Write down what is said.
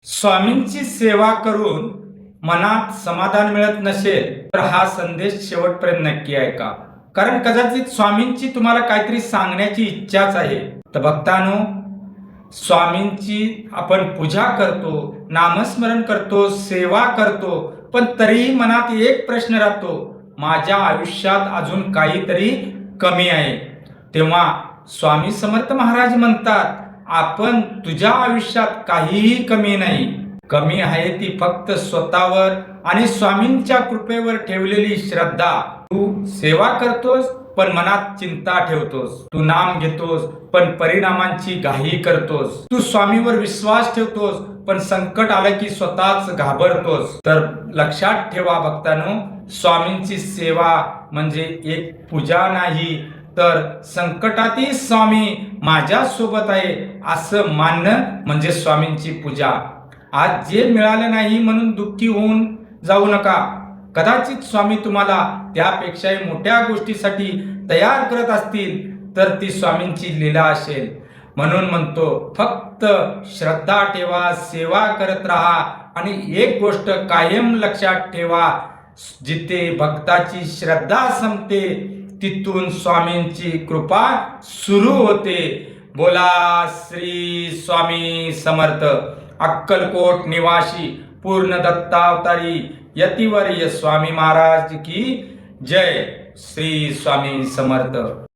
स्वामींची सेवा करून मनात समाधान मिळत नसेल तर हा संदेश शेवटपर्यंत नक्की ऐका. कारण कदाचित स्वामींची तुम्हाला काहीतरी सांगण्याची इच्छाच आहे. तर भक्तांनो, स्वामींची आपण पूजा करतो, नामस्मरण करतो, सेवा करतो, पण तरीही मनात एक प्रश्न राहतो, माझ्या आयुष्यात अजून काहीतरी कमी आहे. तेव्हा स्वामी समर्थ महाराज म्हणतात, आपण तुझ्या आयुष्यात काहीही कमी नाही. कमी आहे ती फक्त स्वतःवर आणि स्वामींच्या कृपेवर ठेवलेली श्रद्धा. तू सेवा करतोस पण मनात चिंता ठेवतोस. तू नाम घेतोस पण परिणामांची घाई करतोस. तू स्वामीवर विश्वास ठेवतोस पण संकट आलं की स्वतःच घाबरतोस. तर लक्षात ठेवा भक्तांनो, स्वामींची सेवा म्हणजे एक पूजा नाही, तर संकटातही स्वामी माझ्या सोबत आहे असं मानणं म्हणजे स्वामींची पूजा. आज जे मिळालं नाही म्हणून दुःखी होऊन जाऊ नका. कदाचित स्वामी तुम्हाला त्यापेक्षाही मोठ्या गोष्टीसाठी तयार करत असतील, तर ती स्वामींची लीला असेल. म्हणून म्हणतो, फक्त श्रद्धा ठेवा, सेवा करत राहा आणि एक गोष्ट कायम लक्षात ठेवा, जिथे भक्ताची श्रद्धा संपते तिथून स्वामींची कृपा सुरू होते. बोला श्री स्वामी समर्थ. अक्कलकोट निवासी पूर्ण दत्तावतारी यतिवर्य स्वामी महाराज की जय. श्री स्वामी समर्थ.